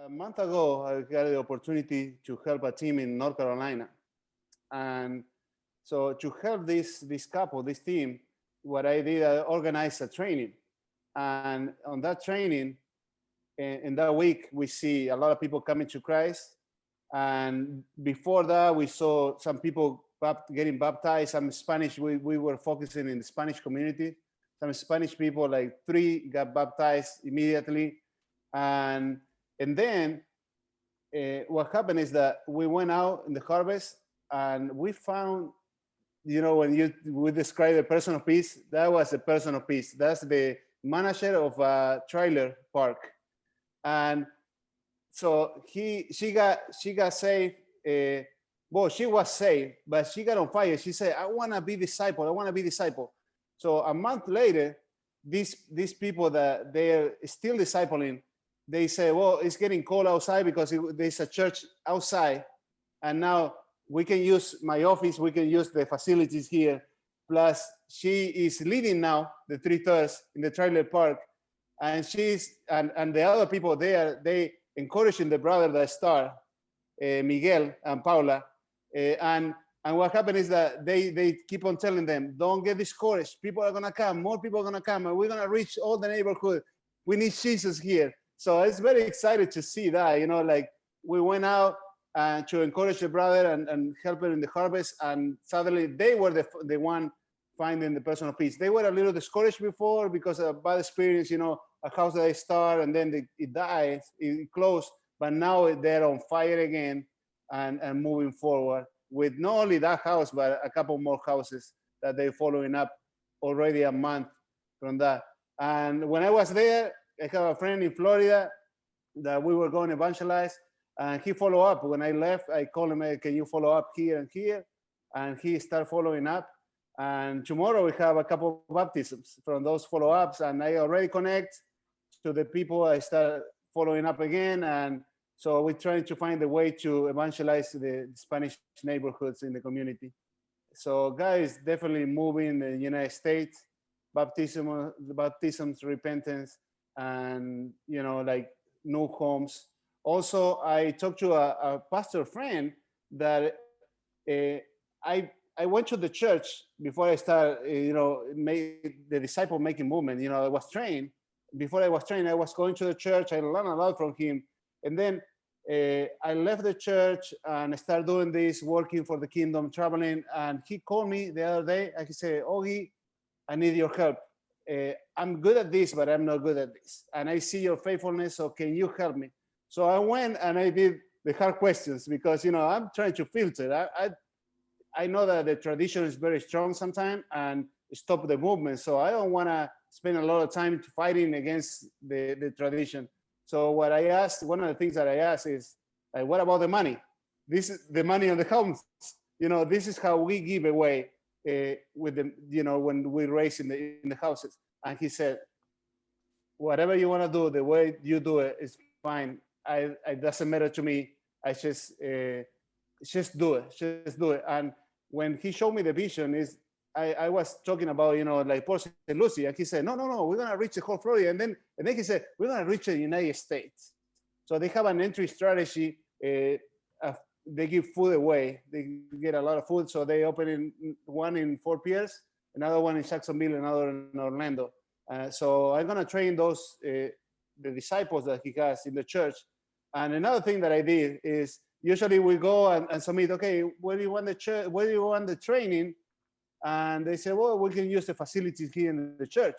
A month ago, I got the opportunity to help a team in North Carolina. And so to help this couple, this team, what I did, I organized a training. And on that training, in that week, we see a lot of people coming to Christ. And before that, we saw some people getting baptized. Some Spanish, we were focusing in the Spanish community. Some Spanish people, like 3, got baptized immediately. And then what happened is that we went out in the harvest and we found, when we describe the person of peace, that was the person of peace. That's the manager of a trailer park. And so she got saved. Well, she was saved, but she got on fire. She said, I want to be disciple. I want to be disciple. So a month later, these people that they're still discipling, they say, well, it's getting cold outside because there's a church outside. And now we can use my office. We can use the facilities here. Plus, she is leading now the 3 in the trailer park. And and the other people there, they encouraging the brother that start, Miguel and Paula. And what happened is that they keep on telling them, don't get discouraged. People are going to come. More people are going to come. And we're going to reach all the neighborhood. We need Jesus here. So it's very excited to see that, like we went out to encourage the brother and help him in the harvest. And suddenly they were the one finding the person of peace. They were a little discouraged before because of bad experience, a house that they start and then it died, it closed. But now they're on fire again and moving forward with not only that house, but a couple more houses that they're following up already a month from that. And when I was there, I have a friend in Florida that we were going to evangelize, and he followed up. When I left, I called him, hey, can you follow up here and here? And he started following up. And tomorrow we have a couple of baptisms from those follow-ups, and I already connect to the people. I start following up again, and so we're trying to find a way to evangelize the Spanish neighborhoods in the community. So God is definitely moving in the United States, baptisms, repentance, and like new homes. Also, I talked to a pastor friend that I went to the church before I started, made the disciple making movement. I was trained. Before I was trained, I was going to the church. I learned a lot from him. And then I left the church and started doing this, working for the kingdom, traveling. And he called me the other day and he said, Oggie, I need your help. I'm good at this, but I'm not good at this. And I see your faithfulness, so can you help me? So I went and I did the hard questions because, I'm trying to filter. I know that the tradition is very strong sometimes and stop the movement. So I don't want to spend a lot of time fighting against the tradition. So what I asked, one of the things that I asked is, what about the money? This is the money on the homes. This is how we give away with the, when we raise in the houses. And he said, whatever you want to do, the way you do it is fine. It doesn't matter to me. I just do it. Just do it. And when he showed me the vision, I was talking about, like Port St. Lucie, and he said, no, we're going to reach the whole Florida. And then he said, we're going to reach the United States. So they have an entry strategy. They give food away. They get a lot of food. So they open one in Fort Pierce, another one in Jacksonville, another in Orlando. So I'm going to train those, the disciples that he has in the church. And another thing that I did is usually we go and submit, okay, where do you want the church? Where do you want the training? And they say, well, we can use the facilities here in the church.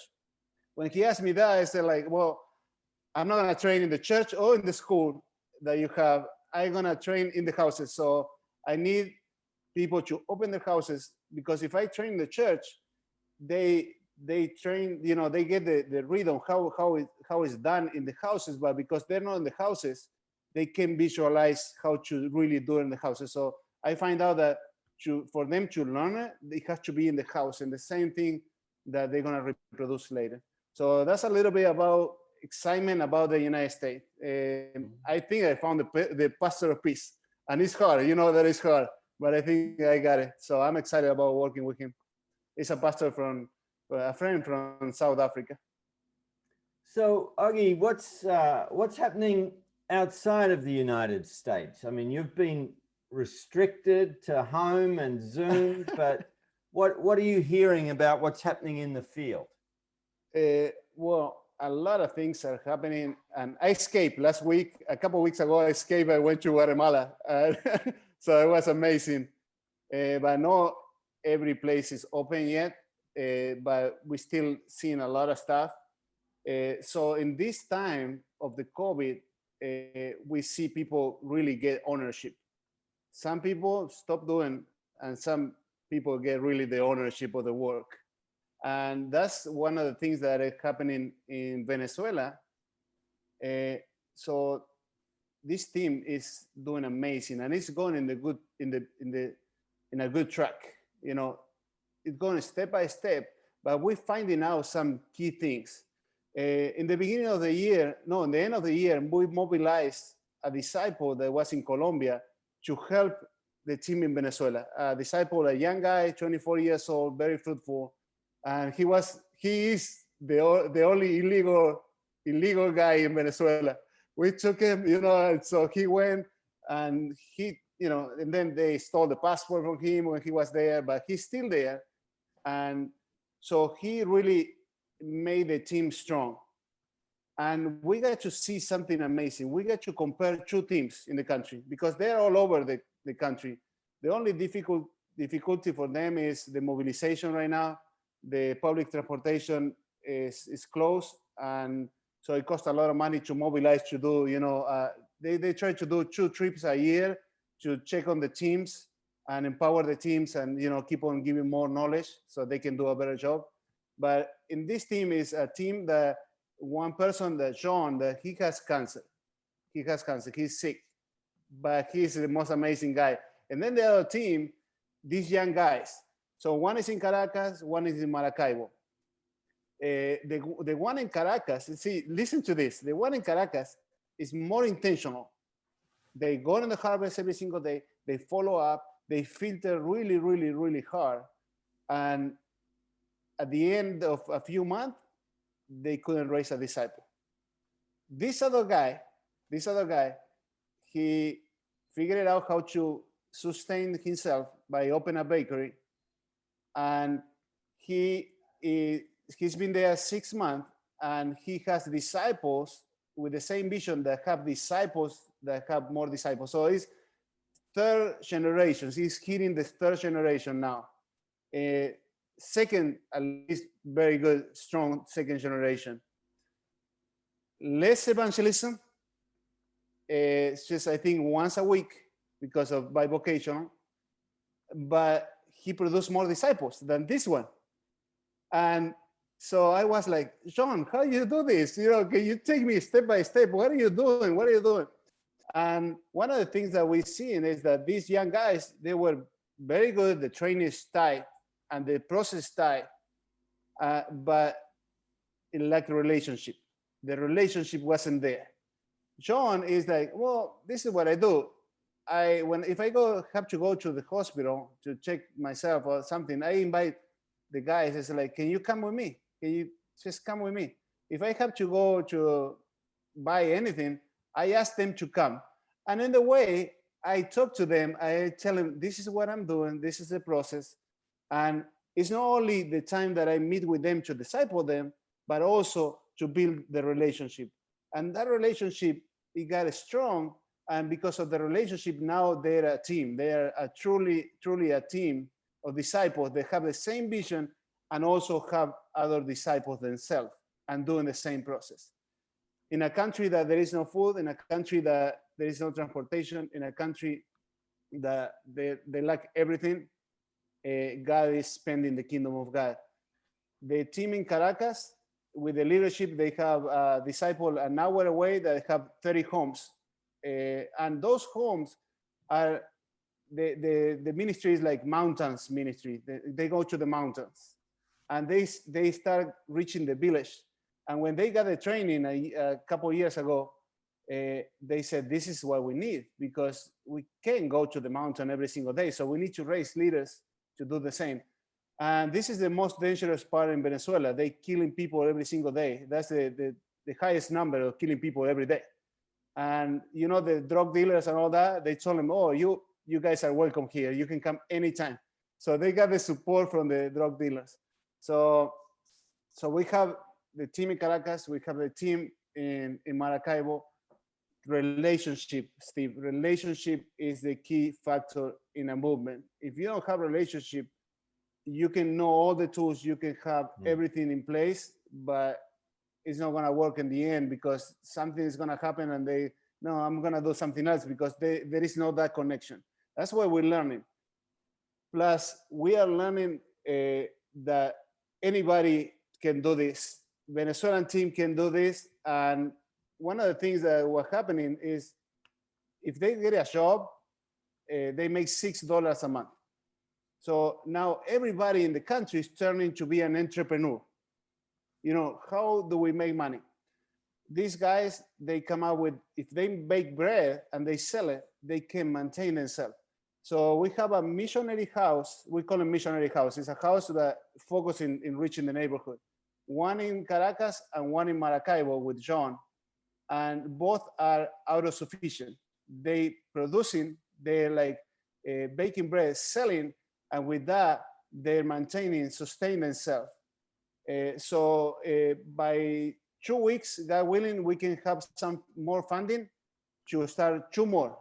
When he asked me that, I said, like, well, I'm not going to train in the church or in the school that you have. I'm going to train in the houses. So I need people to open their houses, because if I train the church, they train, they get the rhythm, how it's done in the houses, but because they're not in the houses, they can visualize how to really do it in the houses. So I find out that for them to learn it, it has to be in the house, and the same thing that they're going to reproduce later. So that's a little bit about excitement about the United States. I think I found the pastor of peace, and it's hard, that it's hard, but I think I got it. So I'm excited about working with him. He's a pastor from a friend from South Africa. So, Oggie, what's happening outside of the United States? I mean, you've been restricted to home and Zoom, but what are you hearing about what's happening in the field? Well, a lot of things are happening, and I escaped last week. A couple of weeks ago, I escaped. I went to Guatemala, so it was amazing. But not every place is open yet. But we're still seeing a lot of stuff. So in this time of the COVID, we see people really get ownership. Some people stop doing, and some people get really the ownership of the work. And that's one of the things that is happening in Venezuela. So this team is doing amazing, and it's going in the good in a good track. You know, it's going step by step, but we're finding out some key things. In the beginning of the year, no, in the end of the year, we mobilized a disciple that was in Colombia to help the team in Venezuela. A disciple, a young guy, 24 years old, very fruitful, and he is the only illegal guy in Venezuela. We took him, you know, and so he went, and he, you know, and then they stole the passport from him when he was there, but he's still there. And so he really made the team strong. And we got to see something amazing. We got to compare two teams in the country because they're all over the country. The only difficulty for them is the mobilization right now. The public transportation is closed, and so it costs a lot of money to mobilize to do, you know, they try to do 2 trips a year to check on the teams and empower the teams and, you know, keep on giving more knowledge so they can do a better job. But in this team is a team that one person, that John, that he has cancer. He has cancer, he's sick, but he's the most amazing guy. And then the other team, these young guys. So one is in Caracas, one is in Maracaibo. The one in Caracas, see, listen to this. The one in Caracas is more intentional. They go on the harvest every single day. They follow up. They filter really, really, really hard. And at the end of a few months, they couldn't raise a disciple. This other guy, he figured out how to sustain himself by opening a bakery. And he's been there 6 months, and he has disciples with the same vision that have disciples that have more disciples. So it's 3rd generation. He's hitting the 3rd generation now. Second, at least very good, strong 2nd generation. Less evangelism. It's just, I think, once a week because of bivocational. But he produced more disciples than this one. And so I was like, John, how do you do this? You know, can you take me step by step? What are you doing? What are you doing? And one of the things that we've seen is that these young guys, they were very good. The training is tight and the process is tight, but it lacked a relationship. The relationship wasn't there. John is like, well, this is what I do. If I have to go to the hospital to check myself or something, I invite the guys. It's like, can you come with me? Can you just come with me? If I have to go to buy anything, I ask them to come. And in the way, I talk to them. I tell them, this is what I'm doing. This is the process. And it's not only the time that I meet with them to disciple them, but also to build the relationship. And that relationship, it got strong. And because of the relationship, now they're a team. They are truly a team of disciples. They have the same vision and also have other disciples themselves and doing the same process. In a country that there is no food, in a country that there is no transportation, in a country that they lack everything, God is spending the kingdom of God. The team in Caracas, with the leadership, they have a disciple an hour away that have 30 homes. And those homes are, the ministry is like mountains ministry. They go to the mountains and they start reaching the village. And when they got the training a couple of years ago, they said, this is what we need because we can't go to the mountain every single day. So we need to raise leaders to do the same. And this is the most dangerous part in Venezuela. They killing people every single day. That's the highest number of killing people every day. And the drug dealers and all that, they told them, oh, you guys are welcome here. You can come anytime. So they got the support from the drug dealers. So we have the team in Caracas, we have the team in Maracaibo. Relationship, Steve. Relationship is the key factor in a movement. If you don't have relationship, you can know all the tools, you can have everything in place, but it's not going to work in the end because something is going to happen and I'm going to do something else because there is no that connection. That's what we're learning. Plus, we are learning that anybody can do this. Venezuelan team can do this. And one of the things that was happening is if they get a job, they make $6 a month. So now everybody in the country is turning to be an entrepreneur. How do we make money? These guys, they come out with, if they bake bread and they sell it, they can maintain themselves. So we have a missionary house. We call it missionary house. It's a house that focuses in enriching the neighborhood. One in Caracas and one in Maracaibo with John. And both are autosufficient. They producing, they're like baking bread, selling, and with that, they're maintaining, sustaining themselves. So by 2 weeks, God willing, we can have some more funding to start 2 more.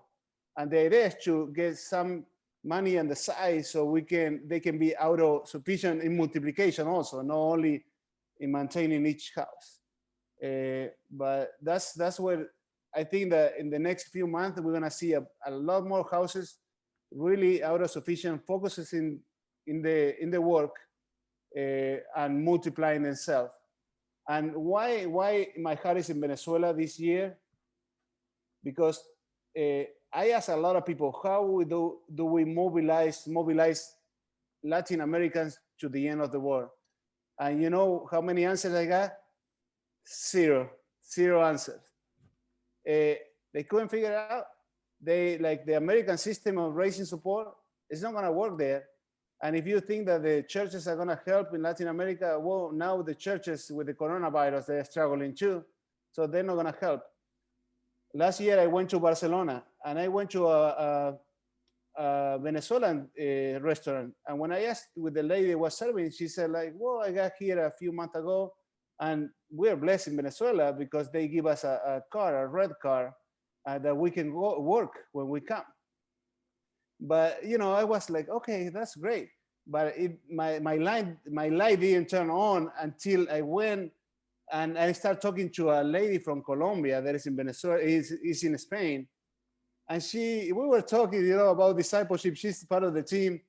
And the idea is to get some money on the side so they can be auto-sufficient in multiplication also, not only in maintaining each house. But that's where I think that in the next few months, we're gonna see a lot more houses really auto-sufficient, focuses in the work and multiplying themselves. And why my heart is in Venezuela this year? Because I ask a lot of people, how do we mobilize Latin Americans to the end of the world? And you know how many answers I got? Zero answers. They couldn't figure it out. The American system of raising support is not gonna work there. And if you think that the churches are gonna help in Latin America, well, now the churches with the coronavirus, they're struggling too. So they're not gonna help. Last year I went to Barcelona and I went to a Venezuelan restaurant. And when I asked with the lady who was serving, she said well, I got here a few months ago and we're blessed in Venezuela because they give us a red car that we can go work when we come. But I was like, okay, that's great. But my light didn't turn on until I went and I started talking to a lady from Colombia that is in Venezuela, is in Spain. And we were talking, about discipleship. She's part of the team.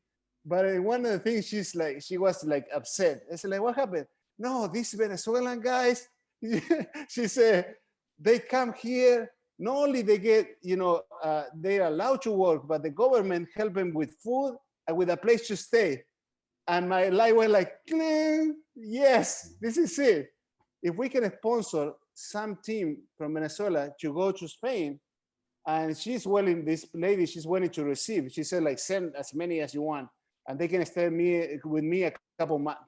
But one of the things she was upset. I said, what happened? No, these Venezuelan guys, she said, they come here, not only they get, they're allowed to work, but the government help them with food and with a place to stay. And my light went yes, this is it. If we can sponsor some team from Venezuela to go to Spain, and this lady, she's willing to receive. She said, send as many as you want, and they can stay with me a couple months.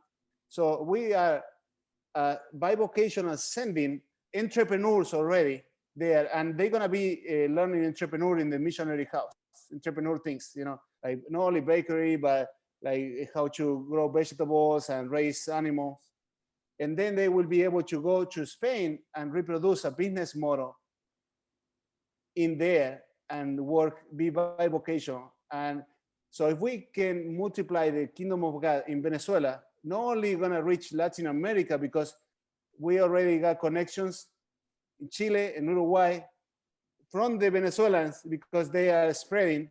So we are bivocational sending entrepreneurs already there, and they're gonna be learning entrepreneur in the missionary house, entrepreneur things, not only bakery, but how to grow vegetables and raise animals. And then they will be able to go to Spain and reproduce a business model in there and be bivocational. And so if we can multiply the kingdom of God in Venezuela, not only gonna reach Latin America, because we already got connections in Chile and Uruguay from the Venezuelans, because they are spreading,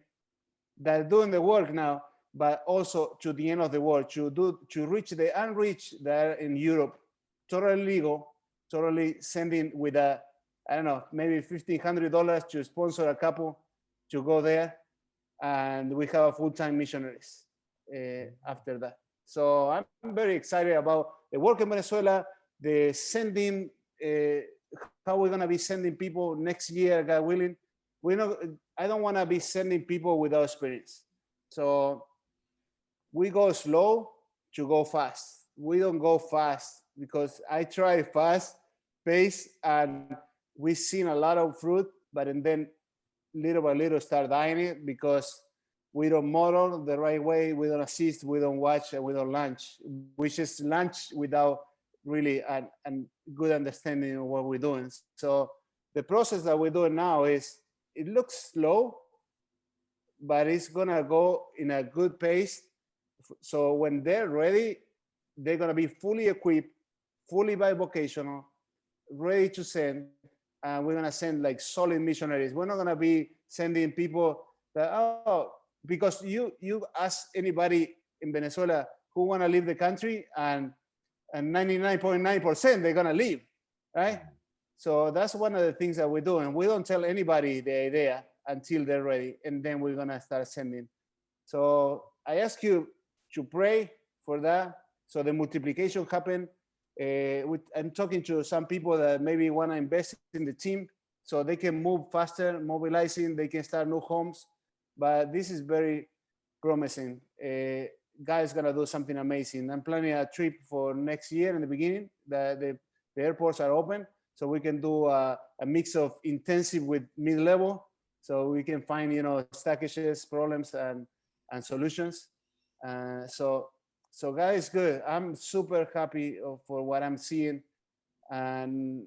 they're doing the work now, but also to the end of the world, to reach the unreached that are in Europe, totally legal, totally sending with maybe $1,500 to sponsor a couple to go there, and we have full-time missionaries after that. So I'm very excited about the work in Venezuela, the sending, how we're gonna be sending people next year, God willing. I don't wanna be sending people without experience. So we go slow to go fast. We don't go fast because I try fast pace and we've seen a lot of fruit but and then little by little start dying it because we don't model the right way, we don't assist, we don't watch, and we don't launch. We just launch without really a good understanding of what we're doing. So the process that we're doing now is, it looks slow, but it's gonna go in a good pace. So when they're ready, they're gonna be fully equipped, fully bivocational, ready to send, and we're gonna send like solid missionaries. We're not gonna be sending people that, oh, because you ask anybody in Venezuela who wanna leave the country, and 99.9% they're gonna leave, right? So that's one of the things that we're doing. We don't tell anybody the idea until they're ready, and then we're gonna start sending. So I ask you to pray for that, so the multiplication happen. I'm talking to some people that maybe want to invest in the team so they can move faster, mobilizing, they can start new homes. But this is very promising. Guy's gonna do something amazing. I'm planning a trip for next year in the beginning. The airports are open, so we can do a mix of intensive with mid-level, so we can find stackages, problems, and solutions. So guys, good. I'm super happy for what I'm seeing, and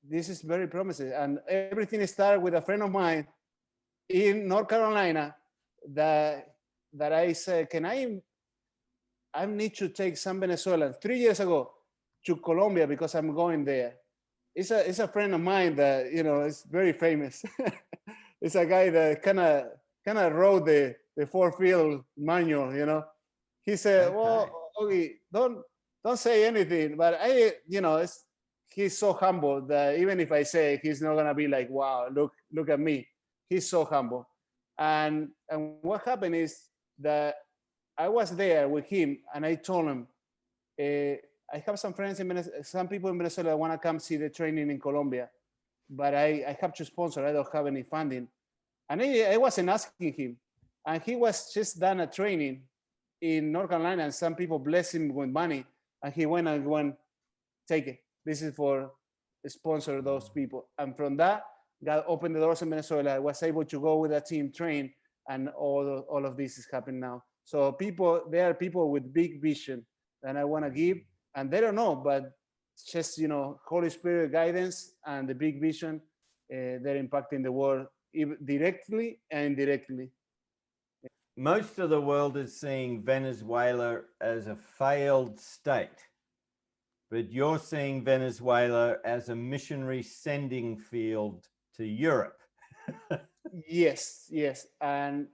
this is very promising. And everything started with a friend of mine in North Carolina that I said, I need to take some Venezuelans 3 years ago to Colombia because I'm going there. It's a friend of mine that is very famous. It's a guy that kind of wrote the 4-field manual. He said, okay, well, Oggie, don't say anything, but he's so humble that even if I say, he's not gonna be like, wow, look at me. He's so humble. And what happened is that I was there with him, and I told him, I have some friends in Venezuela, some people in Venezuela that want to come see the training in Colombia, but I have to sponsor. I don't have any funding. And I wasn't asking him, and he was just done a training in North Carolina, and some people blessed him with money, and he went and went, take it. This is for sponsor those people. And from that, God opened the doors in Venezuela. I was able to go with a team, train, and all of this is happening now. So there are people with big vision that I want to give, and they don't know, but just Holy Spirit guidance and the big vision, they're impacting the world directly and indirectly. Most of the world is seeing Venezuela as a failed state, but you're seeing Venezuela as a missionary sending field to Europe. Yes, and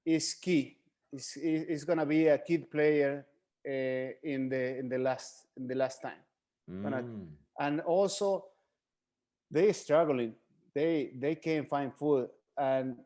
it's key. It's going to be a key player in the last time. And also, they're struggling. They can't find food, and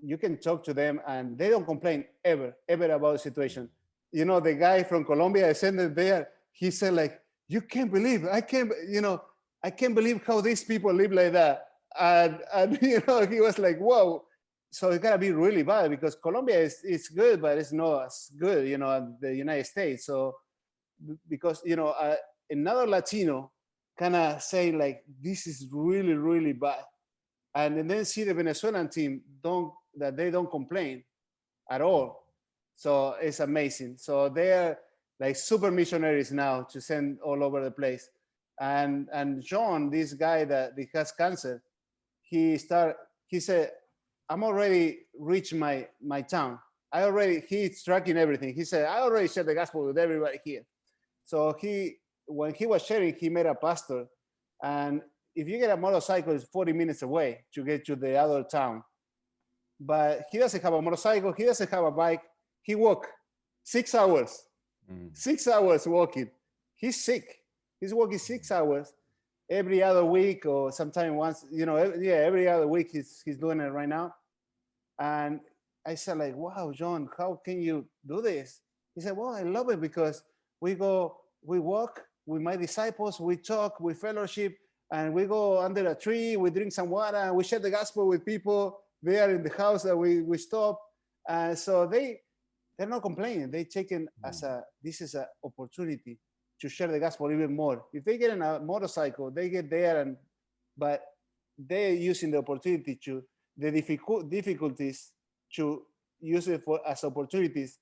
you can talk to them, and they don't complain ever about the situation. The guy from Colombia I sent it there. He said, like, you can't believe, I can't believe how these people live like that. And he was like, whoa. So it's gotta be really bad because Colombia is good, but it's not as good, the United States. So because another Latino kind of saying like, this is really, really bad. And then see the Venezuelan team that they don't complain at all. So it's amazing. So they're like super missionaries now to send all over the place. And John, this guy that has cancer, he said, I'm already reached my town. He's tracking everything. He said, I already shared the gospel with everybody here. So when he was sharing, he met a pastor, and if you get a motorcycle, it's 40 minutes away to get to the other town. But he doesn't have a motorcycle. He doesn't have a bike. He walked 6 hours, 6 hours walking. He's sick. He's walking 6 hours every other week, or sometimes once, every other week he's doing it right now. And I said, like, wow, John, how can you do this? He said, well, I love it because we walk with my disciples, we talk, we fellowship, and we go under a tree, we drink some water, and we share the gospel with people there in the house that we stop. So they're not complaining. They take it as this is an opportunity to share the gospel even more. If they get in a motorcycle, they get there, but they're using the opportunity to the difficulties to use it as opportunities.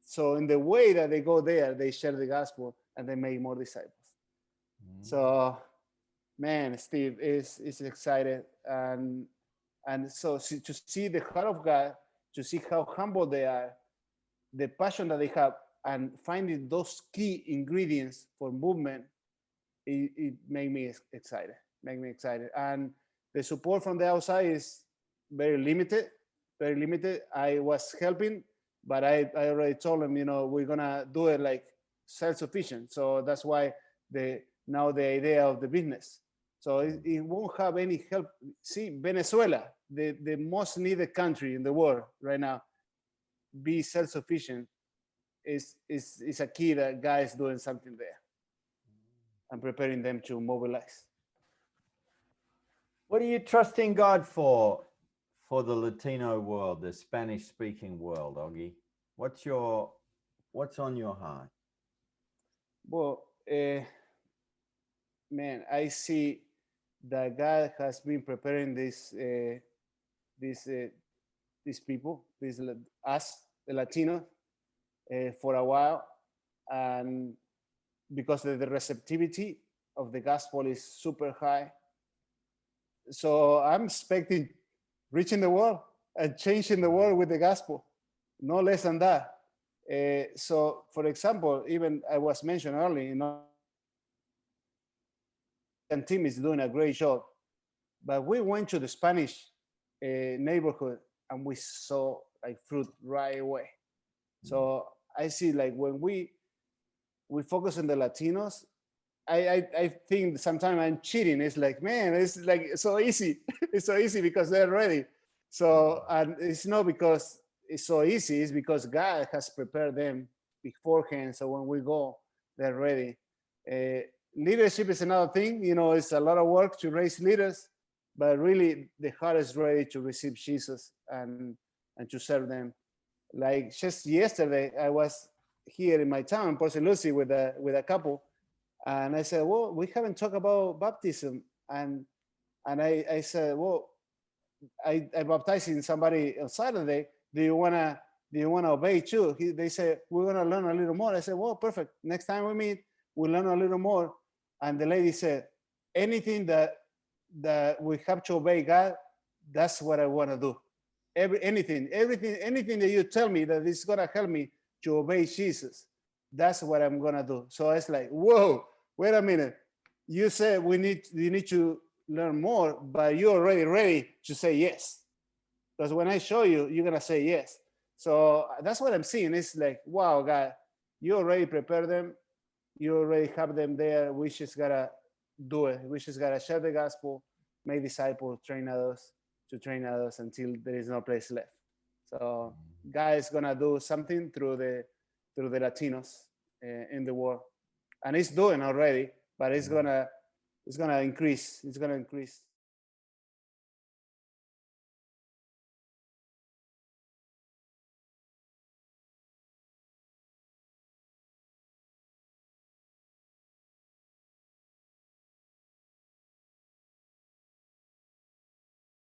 So in the way that they go there, they share the gospel and they make more disciples. So, man, Steve is excited, and so to see the heart of God, to see how humble they are, the passion that they have, and finding those key ingredients for movement, it made me excited. And the support from the outside is very limited, very limited. I was helping, but I already told them, we're gonna do it like self-sufficient. So that's why now the idea of the business. So it won't have any help. See, Venezuela, the most needed country in the world right now, be self-sufficient is a key that guys doing something there and preparing them to mobilize. What are you trusting God for the Latino world, the Spanish-speaking world, Oggie? What's on your heart? Well, man, I see that God has been preparing these people, us, the Latinos, for a while, and because the receptivity of the gospel is super high. So I'm expecting reaching the world and changing the world with the gospel, no less than that. So, for example, even I was mentioned earlier, and team is doing a great job. But we went to the Spanish neighborhood and we saw like fruit right away. So I see like when we focus on the Latinos, I think sometimes I'm cheating. It's like, man, it's like so easy. It's so easy because they're ready. So, and it's not because it's so easy, it's because God has prepared them beforehand. So when we go, they're ready. Leadership is another thing. It's a lot of work to raise leaders, but really the heart is ready to receive Jesus and to serve them. Like just yesterday, I was here in my town, Port St. Lucie, with a couple, and I said, well, we haven't talked about baptism, and I said, well, I baptizing somebody on Saturday. Do you wanna obey too? They said, we're gonna learn a little more. I said, well, perfect. Next time we meet, we'll learn a little more. And the lady said, anything that we have to obey God, that's what I want to do. Anything that you tell me that is gonna help me to obey Jesus, that's what I'm gonna do. So it's like, whoa, wait a minute. You said you need to learn more, but you're already ready to say yes. Because when I show you, you're gonna say yes. So that's what I'm seeing. It's like, wow, God, you already prepared them. You already have them there. We just gotta do it. We just gotta share the gospel, make disciples, train others until there is no place left. So God is gonna do something through the Latinos in the world, and it's doing already. But it's gonna increase. It's gonna increase.